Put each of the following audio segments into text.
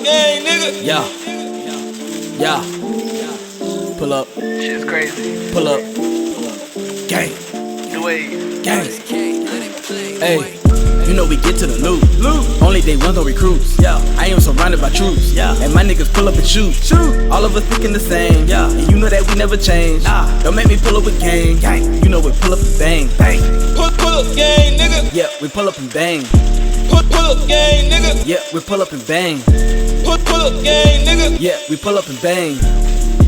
up gang, nigga. Yeah. Pull up. Shit's crazy. Pull up. Gang. The way. Gang. Hey. You know we get to the loot. Only day ones on recruits. I am surrounded by troops. And my niggas pull up and shoot. All of us thinking the same. And you know that we never change. Don't make me pull up with gang. You know we pull up and bang. Pull up gang, nigga. Yeah, we pull up and bang. Pull up gang, nigga. Yeah, we pull up and bang. Pull up gang, nigga. Yeah, we pull up and bang.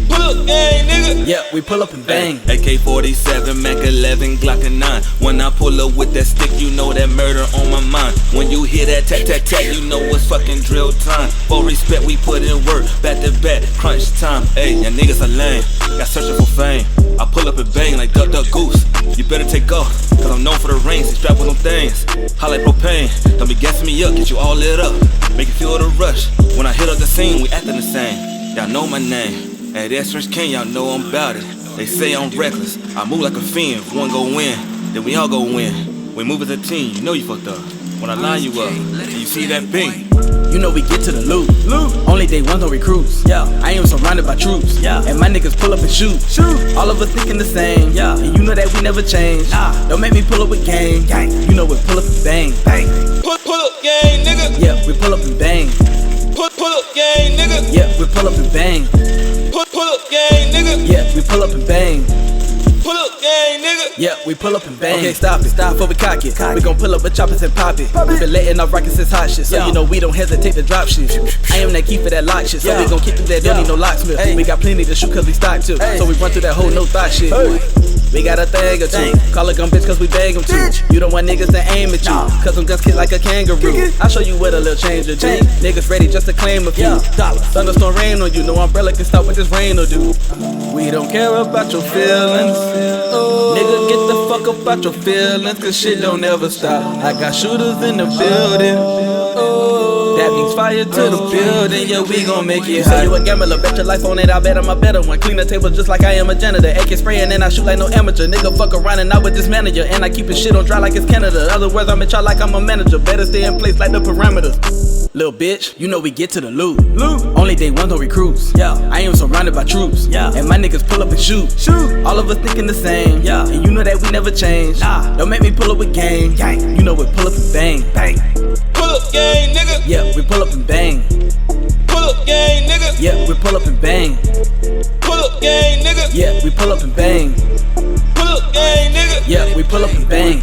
Pull up gang, nigga. Yeah, we pull up and bang. AK-47, Mac 11, Glock and 9. When I pull up with that stick, you know that murder on my mind. When you hear that tat tat tat, you know it's fucking drill time. For respect, we put in work, back to back, crunch time. Ayy, y'all niggas are lame, got searching for fame. I pull up and bang like duck duck goose. You better take off, cause I'm known for the rings. And strap with them things, hot like propane. Don't be gassing me up, get you all lit up, make you feel the rush. When I hit up the scene, we acting the same. Y'all know my name. Hey, that's French King, y'all know I'm about it. They say I'm reckless, I move like a fiend. If one go win, then we all go win. We move as a team, you know you fucked up. When I line you up, and you see that bing. You know we get to the loot. Only day ones on recruits. I am surrounded by troops. And my niggas pull up and shoot. All of us thinking the same. And you know that we never change. Don't make me pull up with gang. You know we pull up and bang. Pull up gang, nigga. Yeah, we pull up and bang. Pull up gang, nigga. Yeah, we pull up and bang. Pull up gang, nigga. Yeah, we pull up and bang. Pull up gang, nigga. Yeah, we pull up and bang. Okay, stop before we cock it. We gon' pull up with choppers and pop it. We been letting off rockets since hot shit, so you know we don't hesitate to drop shit. I am that key for that lock shit, so we gon' kick through that, don't need no locksmith. We got plenty to shoot cause we stock too, so we run through that whole no thought shit. We got a thing or two. Call a gun bitch cause we beg them to. You don't want niggas to aim at you, cause them guns kick like a kangaroo. I'll show you what a little change will do. Niggas ready just to claim a few dollars. Thunderstorm rain on you, no umbrella can stop what this rain will do. We don't care about your feelings. Nigga, get the fuck up out your feelings, cause shit don't ever stop. I got shooters in the building. That means fire to the building, yeah, we gon' make it hot. Say you a gambler, bet your life on it, I bet I'm a better one. Clean the table just like I am a janitor. AK spraying and I shoot like no amateur. Nigga fuck around and out with this manager. And I keep his shit on dry like it's Canada. In other words, I'm in charge like I'm a manager. Better stay in place like the parameters. Little bitch, you know we get to the loot. Only day ones on recruits. I am surrounded by troops. And my niggas pull up and shoot. All of us thinking the same. And you know that we never change. Don't make me pull up with gang. You know we pull up and bang. Pull up gang, nigga. Yeah, we pull up and bang. Pull up gang, nigga. Yeah, we pull up and bang. Pull up gang, nigga. Yeah, we pull up and bang. Pull up gang, nigga. Yeah, we pull up and bang.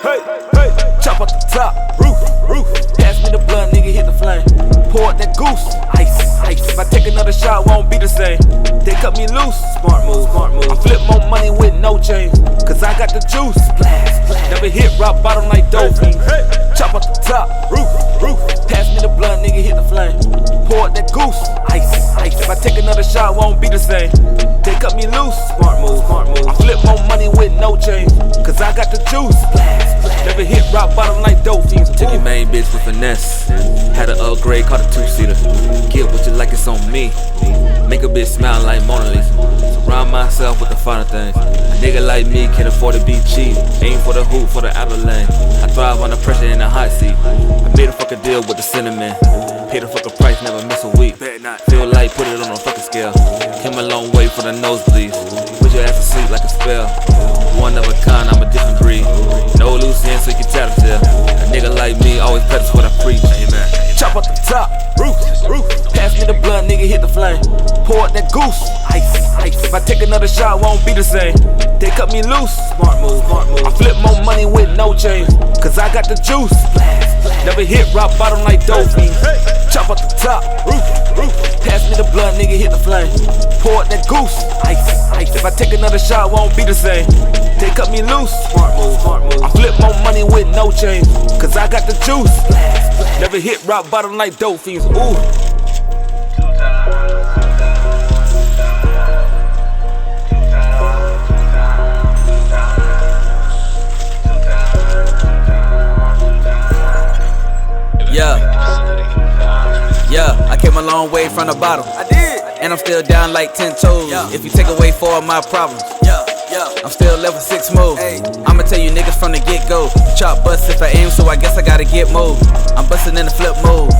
Hey, chop up the top, roof. Pass me the blood, nigga, hit the flame. Pour out that goose, ice. If I take another shot, won't be the same. They cut me loose, smart move. I flip more money with no change, cause I got the juice. Never hit rock bottom like dolphins. Chop up the top, roof. Pass me the blood, nigga, hit the flame. Pour out that goose, ice. If I take another shot, won't be the same. They cut me loose, smart move. I flip more money with no change, cause I got the juice. Never hit rock bottom like dolphins. Took your main bitch with finesse. Had an upgrade, called a two-seater. Get what you like, it's on me. Make a bitch smile like Mona Lisa. Surround myself with the finer things. A nigga like me can afford to be cheap. Aim for the hoop, for the outer lane. I thrive under pressure in the hot seat. I made a fucking deal with the cinnamon. Paid a fucking price, never miss a week. Feel like put it on a fucking scale. Came a long way for the nosebleeds. Put your ass to sleep like a spell. One of a kind, I'm a different breed. No loose ends so you can tattletale. A nigga like me always practice what I preach. Amen. Chop up the top, roof. Pass me the blood, nigga, hit the flame. Pour out that goose, ice. If I take another shot, won't be the same. They cut me loose, smart move. I flip more money with no change, cause I got the juice. Never hit rock bottom like dolphins. Chop up the top, roof. Pass me the blood, nigga, hit the flame. Pour out that goose, ice. If I take another shot, won't be the same. They cut me loose, smart move. I flip more money with no change, cause I got the juice. Never hit rock bottom like dolphins. Ooh. Yeah, I came a long way from the bottom. I did. And I'm still down like 10 toes. If you take away 4 of my problems, I'm still level 6 mode. I'ma tell you niggas from the get-go. Chop bust if I aim, so I guess I gotta get mode. I'm bustin' in the flip mode.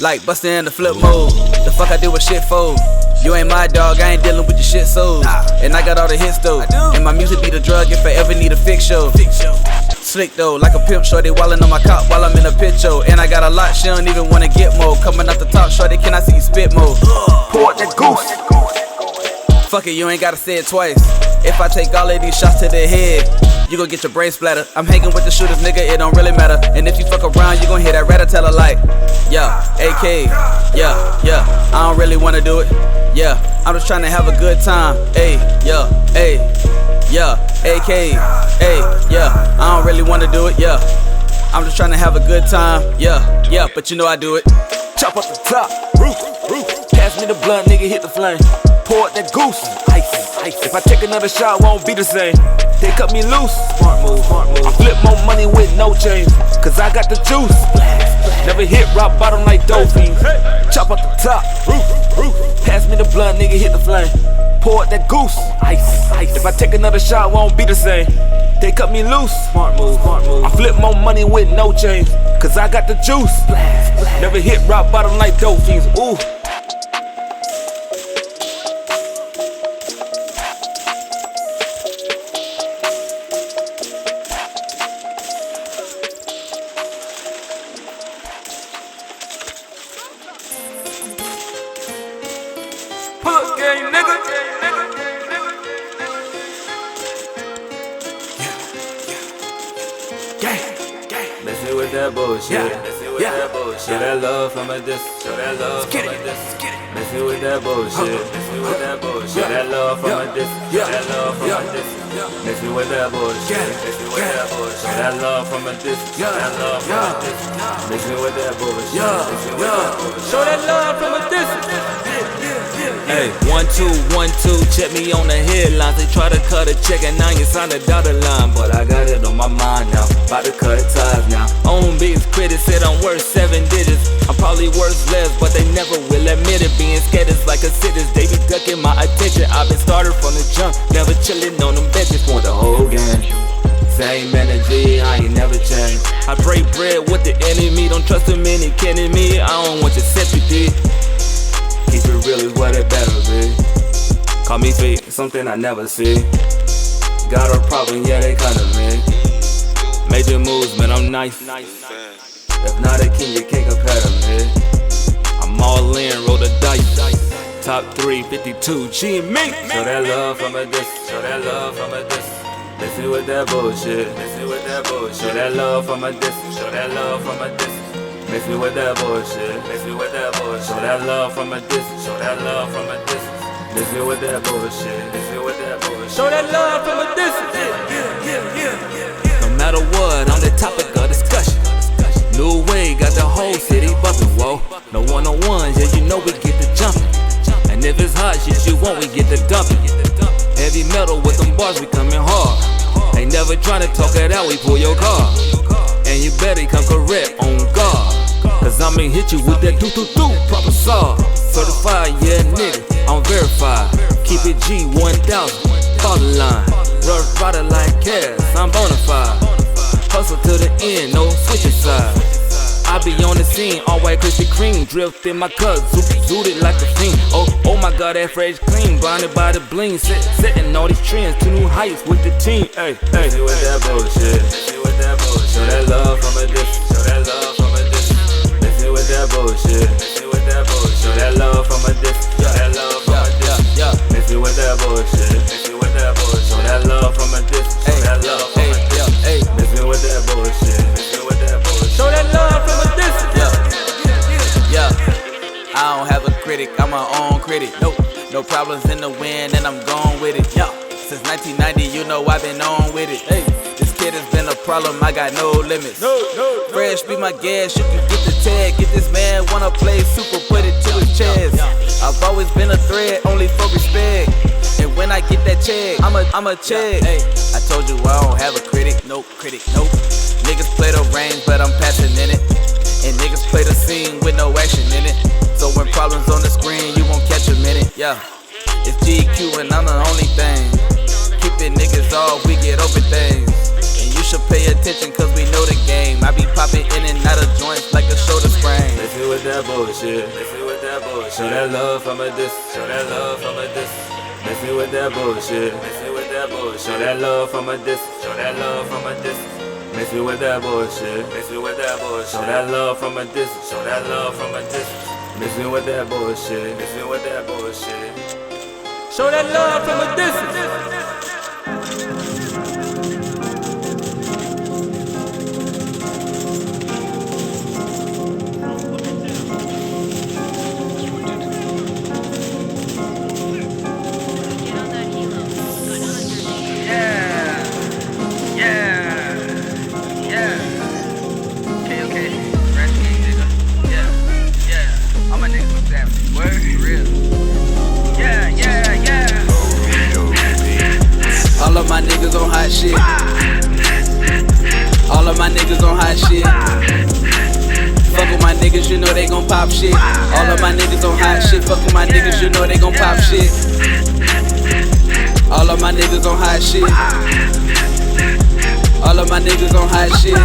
Like bustin' in the flip mode. The fuck I do with shit fold. You ain't my dog, I ain't dealing with your shit soul. And I got all the hits though. And my music be the drug if I ever need a fix show. Slick though, like a pimp shorty wallin' on my cop while I'm in a pit show. And I got a lot, she don't even wanna get more. Coming out the top, shorty, can I see you spit more? Pour that goose. Fuck it, you ain't gotta say it twice. If I take all of these shots to the head, you gon' get your brain splatter. I'm hanging with the shooters, nigga, it don't really matter. And if you fuck around, you gon' hear that rat-a-tella like, yeah, AK, yeah, I don't really wanna do it, yeah, I'm just trying to have a good time, ayy, yeah, AK, ayy, yeah, I don't really wanna do it, yeah, I'm just trying to have a good time, yeah, but you know I do it. Chop up the top, roof. Pass me the blunt, nigga, hit the flame. Pour that goose, ice. If I take another shot, won't be the same. They cut me loose, smart move. I flip more money with no change, cause I got the juice. Never hit rock bottom like dolphins. Chop up the top, roof. Pass me the blunt, nigga, hit the flame. Pour that goose, ice. If I take another shot, won't be the same. They cut me loose, smart move. I flip more money with no change, cause I got the juice. Never hit rock bottom like dolphins, ooh. Pull up game, nigga. Messing with that bullshit. Show that love from a distance. Messing with that bullshit. Show that love from a distance. Messing with that bullshit. Show that love from a distance. Messing with that bullshit. Show that love from a distance. Hey, 1, 2, 1, 2, check me on the headlines. They try to cut a check and now you sign the dotted line. But I got it on my mind now, about to cut ties now. Own biggest critics said I'm worth 7 digits. I'm probably worth less, but they never will admit it. Being scared is like a sitters, they be ducking my attention. I've been started from the jump, never chillin' on them benches. Want the whole game, same energy, I ain't never changed. I break bread with the enemy, don't trust them any kidding me. I don't want your sympathy. Keep it real is what it better be. Call me fake, something I never see. Got a problem, yeah, they kinda me. Major moves, man, I'm nice. If not a king, you can't compare to me. I'm all in, roll the dice. Top 3, 52, G and me. Show that love from a distance. Messing with that bullshit. Show that love from a distance. Mess me with that bullshit. Show that love from a distance. Mess me with that bullshit. Show that love from a distance. No matter what, I'm the topic of discussion. New way, got the whole city bumping, whoa. No one-on-ones, yeah, you know we get the jumping. And if it's hot shit you want, we get the dumping. Heavy metal with them bars, we coming hard. Ain't never tryna talk it out, we pull your car. And you better come correct on guard, cause I'ma hit you with that do proper saw. Certified, yeah nigga, I'm verified. Keep it G1000, call the line. Rough rider like Cass, I'm bonafide. Hustle to the end, no switching sides. I be on the scene, all white Krispy Kreme. Drift in my cup, zooted like a fiend. Oh my god, that fresh clean, blinded by the bling. Setting all these trends to new heights with the team. Hey, messing with that bullshit. Show that love from a distance. Messing with that bullshit. Show that love from a distance. Messing with that bullshit. Show that love from a distance. Messing with that bullshit. Show that love from a distance. Yeah, I don't have a critic, I'm my own critic. No problems in the wind and I'm gone with it. Yeah, since 1990, you know I've been on with it. Hey, this kid has been a problem, I got no limits. Fresh be my gas, you can get the tag. Get this man wanna play super, put it to his chest. I've always been a threat, only for respect. And when I get that check, I'm a check. I told you I don't have a critic, no. Niggas play the range, but I'm passing in it. And niggas play the scene with no action in it. So when problems on the screen, you won't catch a minute. Yeah, it's GQ and I'm the only thing. Keeping niggas off, we get over things. And you should pay attention cause we know the game. I be popping in and out of joints like a shoulder sprain. Let's see with that bullshit. Let's see with that bullshit. Show that love from a distance. Show that love from a distance. Let's see with that bullshit. Let's see with that bullshit. Show that love from a distance. Show that love from a distance. Let's see with that bullshit. Let's see with that bullshit. Show that love from a distance. Show that love from a distance. Let's see with that bullshit. Let's see with that bullshit. Show that love from a distance. All of my niggas on hot shit. All of my niggas on hot shit. Fuck with my niggas, you know they gon' pop shit. All of my niggas on hot shit. Fuck with my niggas, you know they gon' pop shit. All of my niggas on hot shit. All of my niggas on hot shit.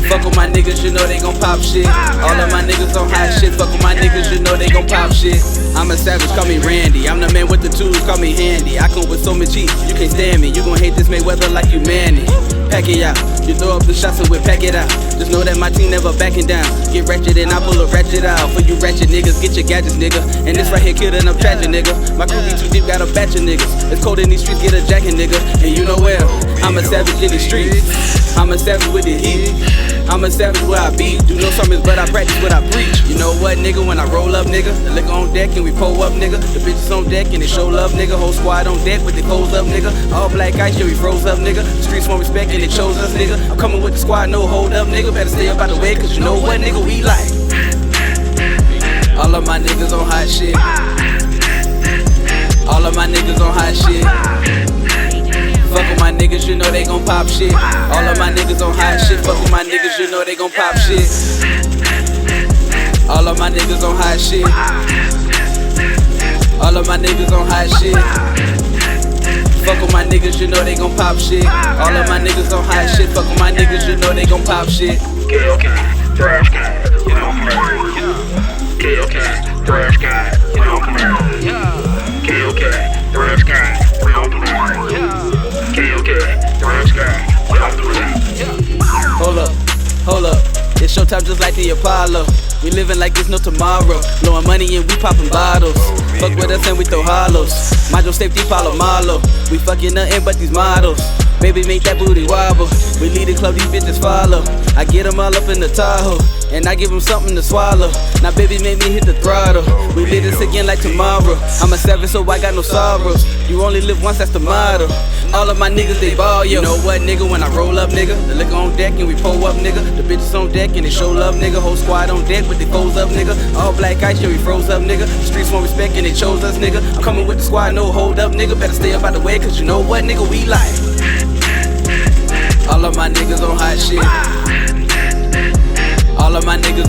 Fuck with my niggas, you know they gon' pop shit. All of my niggas on hot shit. Fuck with my niggas, you know they gon' pop shit. I'm a savage, call me Randy. I'm the man with the tools, call me Handy. I come with so much heat, you can't stand me. You gon' hate this Mayweather like you Manny. Pack it out, you throw up the shots and we pack it out. Just know that my team never backing down. Get ratchet and I pull a ratchet out. For you ratchet niggas, get your gadgets, nigga. And this right here killin' up tragic, nigga. My crew be too deep, got a batch of niggas. It's cold in these streets, get a jacket, nigga. And you know where, I'm a savage in the streets. I'm a savage with the heat. I'm a savage where I be. Do no sermons, but I practice what I preach. You know what, nigga? When I roll up, nigga, the liquor on deck and we pull up, nigga. The bitches on deck and they show love, nigga. Whole squad on deck with the clothes up, nigga. All black ice, yeah, we froze up, nigga. The streets want respect and they chose us, nigga. I'm coming with the squad, no hold up, nigga. Better stay up out the way, cause you know what, nigga, we like. All of my niggas on hot shit. All of my niggas on hot shit. Fuck with my niggas, you know they gon' pop shit. All of my niggas on hot shit. Fuck with my niggas, you know they gon' pop shit. All of my niggas on hot shit. All of my niggas on hot shit. Fuck with my niggas, you know they gon' pop shit. All of my niggas on hot shit. Fuck with my niggas, you know they gon' pop shit. Okay, trash guy, you know come here. Okay, trash guy, you know come here. Okay, trash guy, we on the way. Okay, trash guy, we on the way. Hold up, it's showtime just like the Apollo. We living like there's no tomorrow. Blowing money and we popping bottles. Fuck with us and we throw hollows. Majo safety follow Marlo. We fucking nothing but these models. Baby make that booty wobble. We lead the club, these bitches follow. I get them all up in the Tahoe, and I give them something to swallow. Now baby make me hit the throttle. We live this again like tomorrow. I'm a savage so I got no sorrows. You only live once, that's the motto. All of my niggas, they ball, yo. You know what, nigga, when I roll up, nigga, the liquor on deck and we pull up, nigga. The bitches on deck and they show love, nigga. Whole squad on deck with the foes up, nigga. All black ice, yeah, we froze up, nigga. The streets want respect and they chose us, nigga. I'm coming with the squad, no hold up, nigga. Better stay up out the way, cause you know what, nigga, we like. All of my niggas on hot shit. All of my niggas